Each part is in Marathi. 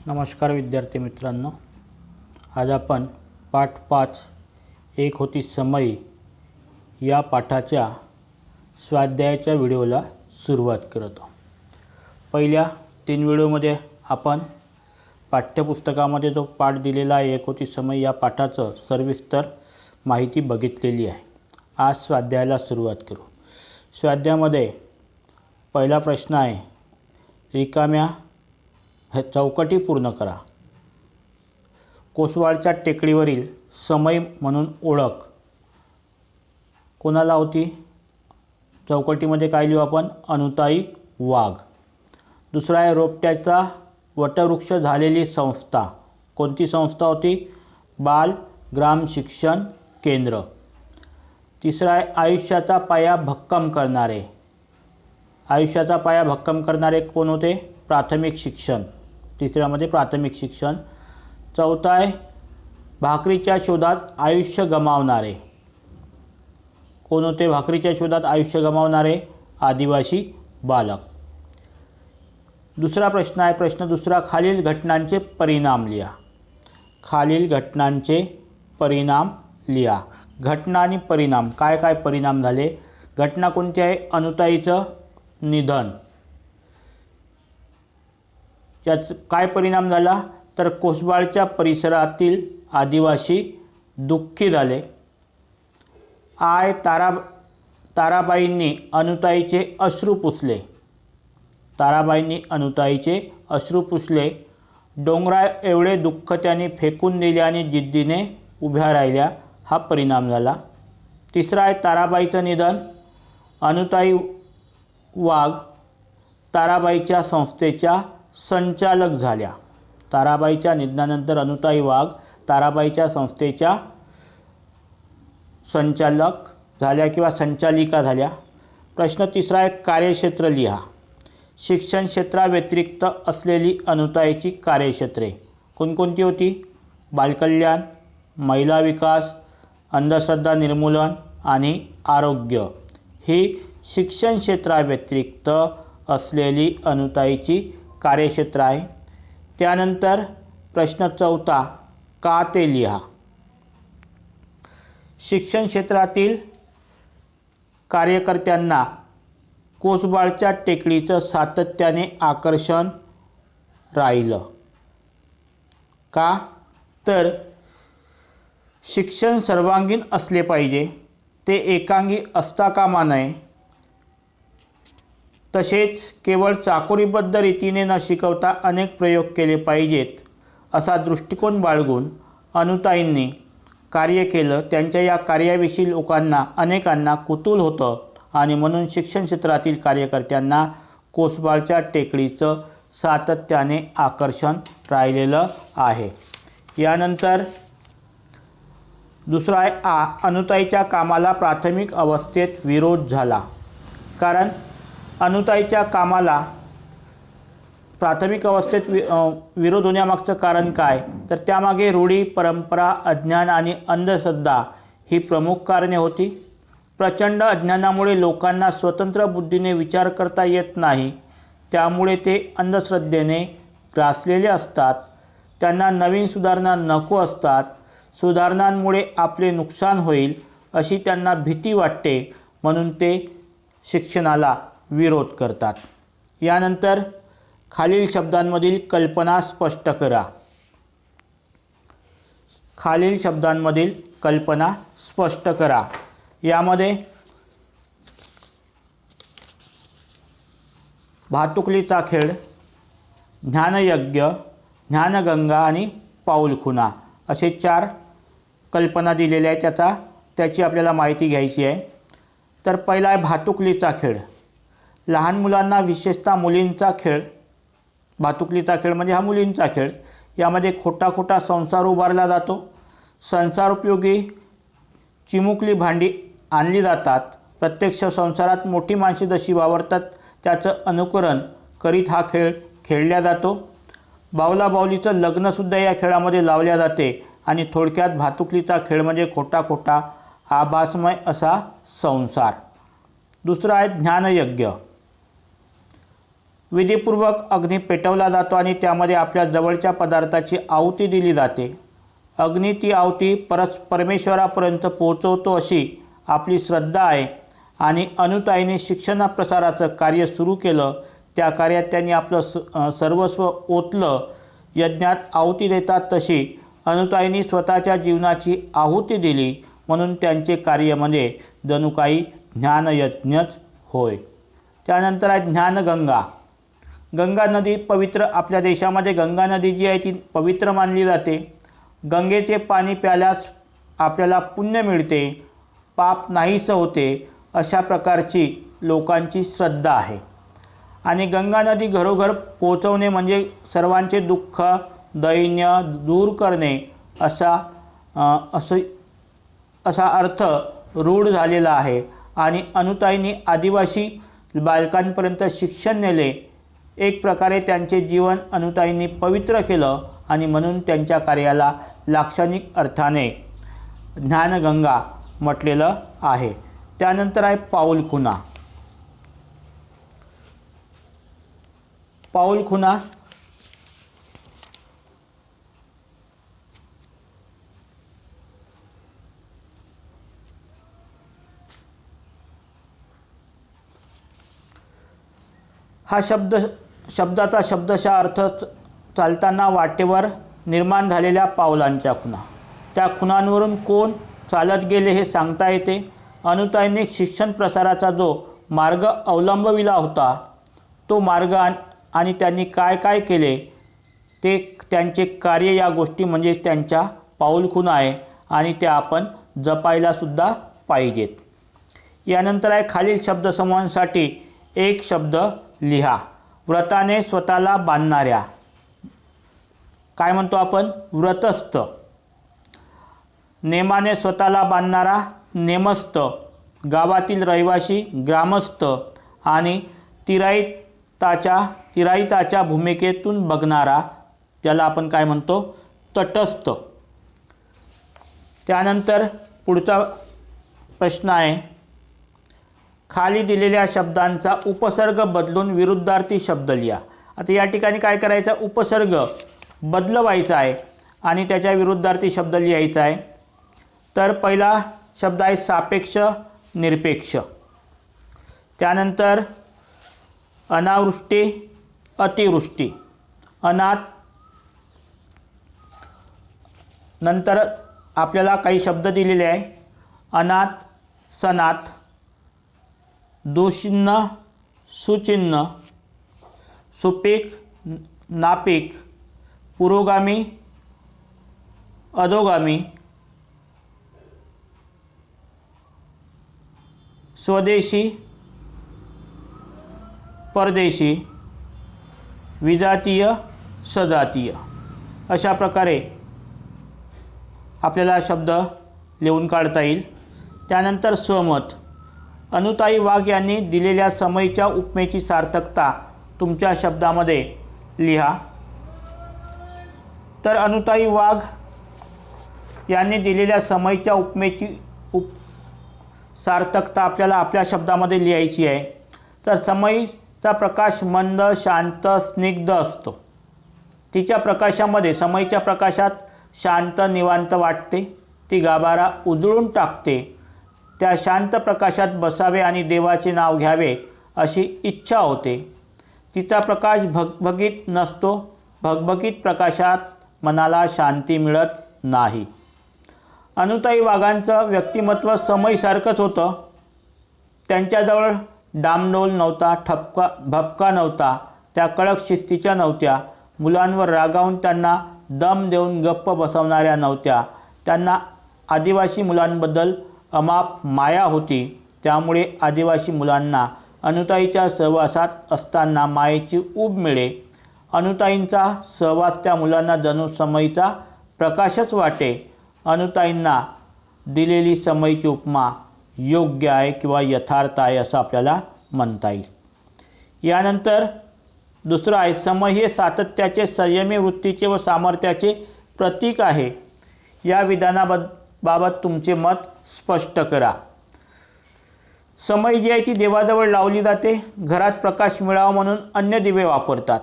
नमस्कार विद्यार्थी मित्रांनो, आज आपण पाठ 5 एक होती समयी या पाठाच्या स्वाध्यायाच्या व्हिडिओला सुरुवात करत आहोत। पहिल्या 3 व्हिडिओमध्ये आपण पाठ्यपुस्तकामध्ये जो पाठ दिलेला आहे एक होती समयी या पाठाचं सविस्तर माहिती बघितलेली आहे। आज स्वाध्यायाला सुरुवात करू। स्वाध्यायामध्ये पहिला प्रश्न आहे, रिकाम्या चौकटी पूर्ण करा। कोसवाळच्या टेकडीवरील समई म्हणून ओळख कोणाला होती? चौकटीमध्ये काय लिहू आपण? अनुताई वाघ। दुसरा आहे, रोपट्याचा वटवृक्ष झालेली संस्था कोणती संस्था होती? बाल ग्राम शिक्षण केंद्र। तिसरा आहे, आयुष्याचा पाया भक्कम करणारे। आयुष्याचा पाया भक्कम करणारे कोण होते? प्राथमिक शिक्षण। तिसऱ्यामध्ये प्राथमिक शिक्षण। चौथा आहे, भाकरीच्या शोधात आयुष्य गमावणारे कोण होते? भाकरीच्या शोधात आयुष्य गमावणारे आदिवासी बालक। दुसरा प्रश्न आहे, प्रश्न दुसरा, खालील घटनांचे परिणाम लिहा। खालील घटनांचे परिणाम लिहा। घटना आणि परिणाम, काय काय परिणाम झाले? घटना कोणती आहे? अनुताईचं निधन। याचा काय परिणाम झाला? तर कोसबाळच्या परिसरातील आदिवासी दुःखी झाले। ताराबाईंनी अनुताईचे अश्रू पुसले। ताराबाईंनी अनुताईचे अश्रू पुसले। डोंगरा एवढे दुःख त्याने फेकून दिले आणि जिद्दीने उभ्या राहिल्या, हा परिणाम झाला। तिसरा आहे, ताराबाईचं निधन। अनुताई वाघ ताराबाईच्या संस्थेच्या संचालक झाल्या। ताराबाईच्या निधनानंतर अनुताई वाघ ताराबाईच्या संस्थेच्या संचालक झाल्या किंवा संचालिका झाल्या। प्रश्न तिसरा आहे, कार्यक्षेत्र लिहा। शिक्षण क्षेत्राव्यतिरिक्त असलेली अनुताईची कार्यक्षेत्रे कोणकोणती होती? बालकल्याण, महिला विकास, अंधश्रद्धा निर्मूलन आणि आरोग्य ही शिक्षण क्षेत्राव्यतिरिक्त असलेली अनुताईची कार्यक्षेत्र आहे। त्यानंतर प्रश्न चौथा, का ते लिहा। शिक्षण क्षेत्रातील कार्यकर्त्यांना कोसबाळच्या टेकडीचं सातत्याने आकर्षण राहिलं। का? तर शिक्षण सर्वांगीण असले पाहिजे, ते एकांगी असता कामा नये, तसेच केवळ चाकोरीबद्ध रीतीने न शिकवता अनेक प्रयोग केले पाहिजेत असा दृष्टिकोन बाळगून अनुताईंनी कार्य केलं। त्यांच्या या कार्याविषयी अनेकांना कुतूहल होतं आणि म्हणून शिक्षण क्षेत्रातील कार्यकर्त्यांना कोसबाळच्या टेकडीचं सातत्याने आकर्षण राहिलेलं आहे। यानंतर दुसरा आहे, अनुताईच्या कामाला प्राथमिक अवस्थेत विरोध झाला। कारण अनुताईच्या कामाला प्राथमिक अवस्थेत विरोध होण्यामागचं कारण काय? तर त्यामागे रूढी, परंपरा, अज्ञान आणि अंधश्रद्धा ही प्रमुख कारणे होती। प्रचंड अज्ञानामुळे लोकांना स्वतंत्र बुद्धीने विचार करता येत नाही, त्यामुळे ते अंधश्रद्धेने ग्रासलेले असतात। त्यांना नवीन सुधारणा नको असतात। सुधारणांमुळे आपले नुकसान होईल अशी त्यांना भीती वाटते, म्हणून ते शिक्षणाला विरोध करतात। यानंतर खालील शब्दांमधील कल्पना स्पष्ट करा। खालील शब्दांमधील कल्पना स्पष्ट करा। यामध्ये भातुकलीचा खेळ, ज्ञानयज्ञ, ज्ञानगंगा आणि पाऊलखुणा असे 4 कल्पना दिलेल्या आहेत। त्याची आपल्याला माहिती घ्यायची आहे। तर पहिला आहे भातुकलीचा खेळ। लहान मुलांना, विशेषतः मुलींचा खेळ, भातुकलीचा खेळ म्हणजे हा मुलींचा खेळ। यामध्ये खोटा संसार उभारला जातो। संसारोपयोगी चिमुकली भांडी आणली जातात। प्रत्यक्ष संसारात मोठी माणसे जशी वावरतात त्याचं अनुकरण करीत हा खेळ खेळला जातो। बावलाबावलीचं लग्नसुद्धा या खेळामध्ये लावल्या जाते आणि थोडक्यात भातुकलीचा खेळ म्हणजे खोटा आभासमय असा संसार। दुसरा आहे ज्ञानयज्ञ। विधीपूर्वक अग्नी पेटवला जातो आणि त्यामध्ये आपल्या जवळच्या पदार्थाची आहुती दिली जाते. अग्नी ती आहुती परमेश्वरापर्यंत पोहोचवतो अशी आपली श्रद्धा आहे. आणि अनुताईने शिक्षण प्रसाराचं कार्य सुरू केलं. त्या कार्यात त्यांनी आपलं सर्वस्व ओतलं. यज्ञात आहुती देतात तशी अनुताईंनी स्वतःच्या जीवनाची आहुती दिली, म्हणून त्यांचे कार्य म्हणजे जणू काही ज्ञानयज्ञच होय. त्यानंतर आहे ज्ञानगंगा. गंगा नदी पवित्र, आपल्या देशामध्ये गंगा नदी जी आहे ती पवित्र मानली जाते. गंगेचे पाणी प्याल्यास आपल्याला पुण्य मिळते, पाप नाहीसं होते, अशा प्रकारची लोकांची श्रद्धा आहे. आणि गंगा नदी घरोघर पोहोचवणे म्हणजे सर्वांचे दुःख दैन्य दूर करणे असा अर्थ रूढ झालेला आहे. आणि अनुताईंनी आदिवासी बालकांपर्यंत शिक्षण नेले. एक प्रकारे त्यांचे जीवन अनुताईंनी पवित्र केलं आणि म्हणून त्यांच्या कार्याला लाक्षणिक अर्थाने ज्ञानगंगा म्हटलेलं आहे. त्यानंतर आहे पाऊलखुणा. पाऊलखुणा हा शब्दाचा शब्दशः अर्थ चालताना वाटेवर निर्माण झालेल्या पावलांच्या खुणा. त्या खुणांवरून कोण चालत गेले हे सांगता येते. अनुताईंनी शिक्षण प्रसाराचा जो मार्ग अवलंबविला होता तो मार्ग आणि त्यांनी काय काय केले ते त्यांचे कार्य या गोष्टी म्हणजे त्यांच्या पाऊलखुणा आहे आणि त्या आपण जपायलासुद्धा पाहिजेत. यानंतर आहे खालील शब्दसमूहांसाठी एक शब्द लिहा. व्रताने स्वतःला बांधणाऱ्या, काय म्हणतो आपण, व्रतस्थ. नेमाने स्वतःला बांधणारा नेमस्थ. गावातील रहिवासी ग्रामस्थ. आणि तिराईताच्या भूमिकेतून बघणारा, त्याला आपण काय म्हणतो, तटस्थ. त्यानंतर पुढचा प्रश्न आहे, खाली दिलेल्या शब्दांचा उपसर्ग बदलून विरुद्धार्थी शब्द लिहा. आता या ठिकाणी काय करायचं, उपसर्ग बदलवायचा आहे आणि त्याच्या विरुद्धार्थी शब्द लिहायचा आहे. तर पहिला शब्द आहे सापेक्ष निरपेक्ष. त्यानंतर अनावृष्टी अतिवृष्टी. अनाथ. नंतर आपल्याला काही शब्द दिलेले आहे, अनाथ सनाथ. दुचिन्ह सुचिन्ह. सुपीक नापीक. पुरोगामी अधोगामी. स्वदेशी परदेशी. विजातीय सजातीय. अशा प्रकारे आपल्याला शब्द लिहून काढता येईल. त्यानंतर स्वमत. अनुताई वाघ यांनी दिलेल्या समयच्या उपमेची सार्थकता तुमच्या शब्दामध्ये लिहा. तर अनुताई वाघ यांनी दिलेल्या समयच्या उपमेची सार्थकता आपल्याला आपल्या शब्दामध्ये लिहायची आहे. तर समईचा प्रकाश मंद शांत स्निग्ध असतो. तिच्या प्रकाशामध्ये, समईच्या प्रकाशात शांत निवांत वाटते. ती गाभारा उजळून टाकते. त्या शांत प्रकाशात बसावे आणि देवाचे नाव घ्यावे अशी इच्छा होते. तिचा प्रकाश भगभगीत नसतो. भगभगीत प्रकाशात मनाला शांती मिळत नाही. अनुताई वाघांचं व्यक्तिमत्व समईसारखंच होतं. त्यांच्याजवळ डामडोल नव्हता, भपका नव्हता. त्या कडक शिस्तीच्या नव्हत्या. मुलांवर रागावून त्यांना दम देऊन गप्प बसवणाऱ्या नव्हत्या. त्यांना आदिवासी मुलांबद्दल अमाप माया होती. त्यामुळे आदिवासी मुलांना अनुताईच्या सहवासात असताना मायेची ऊब मिळे. अनुताईंचा सहवास त्या मुलांना जणू समईचा प्रकाशच वाटे. अनुताईंना दिलेली समईची उपमा योग्य आहे किंवा यथार्थ आहे असं आपल्याला म्हणता येईल. यानंतर दुसरं आहे, समय हे सातत्याचे, संयमी वृत्तीचे व सामर्थ्याचे प्रतीक आहे. या विधानाबाबत तुमचे मत स्पष्ट करा. समई जी आहे ती देवाजवळ लावली जाते. घरात प्रकाश मिळावा म्हणून अन्य दिवे वापरतात.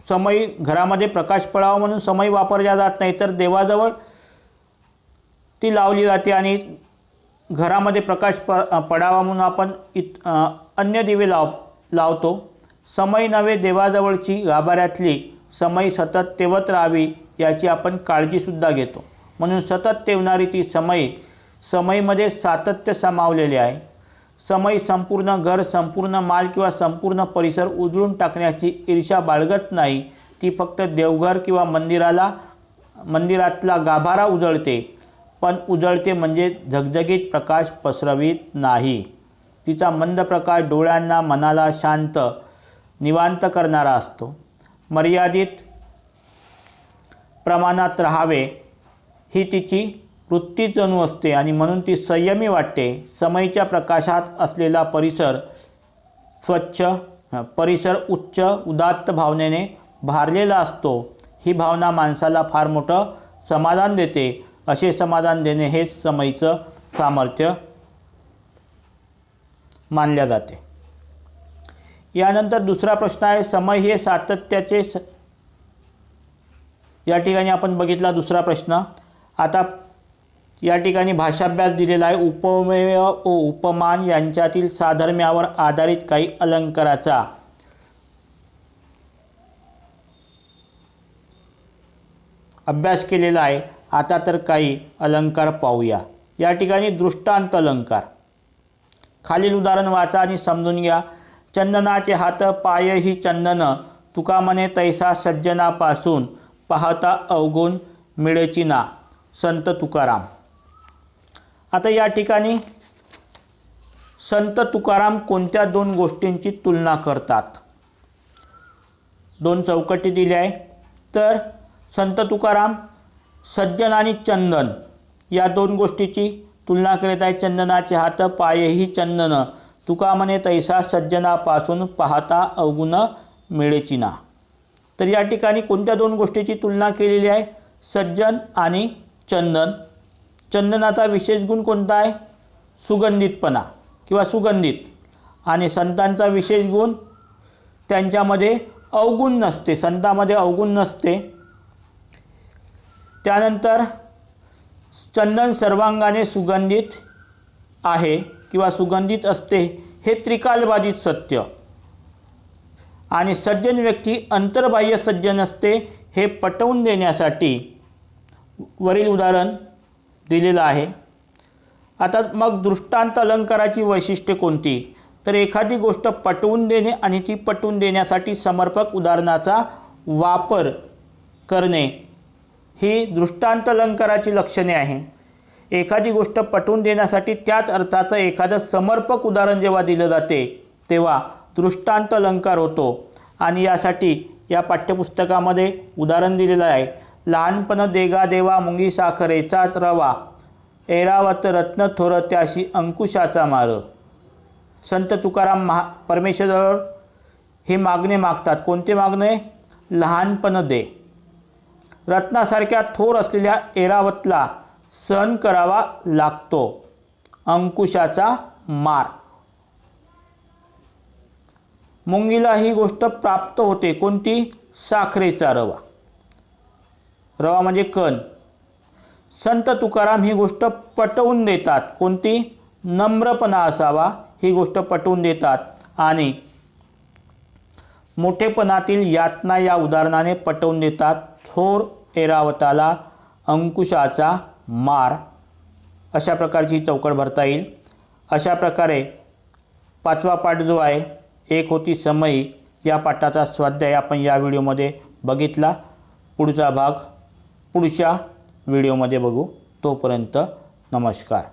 समई घरामध्ये प्रकाश पडावा म्हणून समई वापरल्या जात नाही, तर देवाजवळ ती लावली जाते आणि घरामध्ये प्रकाश पडावा म्हणून आपण अन्य दिवे लावतो. समई नव्हे देवाजवळची गाभाऱ्यातली समई सतत तेवत राहावी याची आपण काळजीसुद्धा घेतो. म्हणून सतत तेवणारी ती समईमध्ये सातत्य सामावलेले आहे. समई संपूर्ण घर, संपूर्ण माल किंवा संपूर्ण परिसर उजळून टाकण्याची ईर्ष्या बाळगत नाही. ती फक्त देवघर किंवा मंदिरातला गाभारा उजळते, पण उजळते म्हणजे झगझगीत प्रकाश पसरवीत नाही. तिचा मंद प्रकाश डोळ्यांना, मनाला शांत, निवांत करणारा असतो. मर्यादित प्रमाणात राहावे ही तिची वृत्ती जणू असते आणि म्हणून ती संयमी वाटते. समईच्या प्रकाशात असलेला परिसर उच्च उदात्त भावनेने भारलेला असतो. ही भावना माणसाला फार मोठं समाधान देते. असे समाधान देणे हे समईचं सामर्थ्य मानल्या जाते. यानंतर दुसरा प्रश्न आहे, समय हे सातत्याचे. या ठिकाणी आपण बघितला दुसरा प्रश्न. आता या ठिकाणी भाषाभ्यास दिलेला आहे. उपमेय व उपमान यांच्यातील साधर्म्यावर आधारित काही अलंकाराचा अभ्यास केलेला आहे. आता तर काही अलंकार पाहूया. या ठिकाणी दृष्टांत अलंकार. खालील उदाहरण वाचा आणि समजून घ्या. चंदनाचे हात पाय ही चंदन, तुका म्हणे तैसा सज्जनापासून, पाहता अवगुण मिळेची ना. संत तुकाराम. आता या ठिकाणी संत तुकाराम कोणत्या दोन गोष्टींची तुलना करतात? दोन चौकटी दिल्या आहे. तर संत तुकाराम सज्जन आणि चंदन या दोन गोष्टीची तुलना करीत आहे. चंदनाचे हात पायही चंदन, तुका म्हणे तैसा सज्जनापासून, पाहता अवगुण मिळेची ना. तर या ठिकाणी कोणत्या दोन गोष्टीची तुलना केलेली आहे? सज्जन आणि चंदन. चंदनाचा विशेष गुण कोणता आहे? सुगंधितपणा किंवा सुगंधित. आणि संतांचा विशेष गुण त्यांच्यामध्ये अवगुण नसते, संतांमध्ये अवगुण नसते. त्यानंतर चंदन सर्वांगाने सुगंधित आहे किंवा सुगंधित असते हे त्रिकालबाधित सत्य. आणि सज्जन व्यक्ती अंतर्बाह्य सज्जन असते हे पटवून देण्यासाठी वरील उदाहरण दिलेलं आहे. आता मग दृष्टांत अलंकाराची वैशिष्ट्ये कोणती? तर एखादी गोष्ट पटवून देणे आणि ती पटवून देण्यासाठी समर्पक उदाहरणाचा वापर करणे ही दृष्टांत अलंकाराची लक्षणे आहे. एखादी गोष्ट पटवून देण्यासाठी त्याच अर्थाचं एखादं समर्पक उदाहरण जेव्हा दिलं जाते तेव्हा दृष्टांत अलंकार होतो. आणि यासाठी या पाठ्यपुस्तकामध्ये उदाहरण दिलेलं आहे. लहानपण देगा देवा मुंगी साखरेचाच रवा, ऐरावत रत्न थोर त्याशी अंकुशाचा मार. संत तुकाराम परमेश्वरावर हे मागणे मागतात. कोणते मागणे? लहानपण दे. रत्नासारख्या थोर असलेल्या ऐरावतला सहन करावा लागतो अंकुशाचा मार. मुंगीला ही गोष्ट प्राप्त होते. कोणती? साखरेचा रवा. रवा म्हणजे कण. संत तुकाराम ही गोष्ट पटवून देतात. कोणती? नम्रपणा असावा ही गोष्ट पटवून देतात. आणि मोठेपणातील यातना या उदाहरणाने पटवून देतात. थोर ऐरावताला अंकुशाचा मार. अशा प्रकारची चौकट भरता येईल. अशा प्रकारे पाचवा पाठ जो आहे, एक होती समई, या पाठाचा स्वाध्याय आपण या व्हिडिओमध्ये बघितला. पुढचा भाग पुढच्या व्हिडिओमध्ये बघू. तोपर्यंत नमस्कार.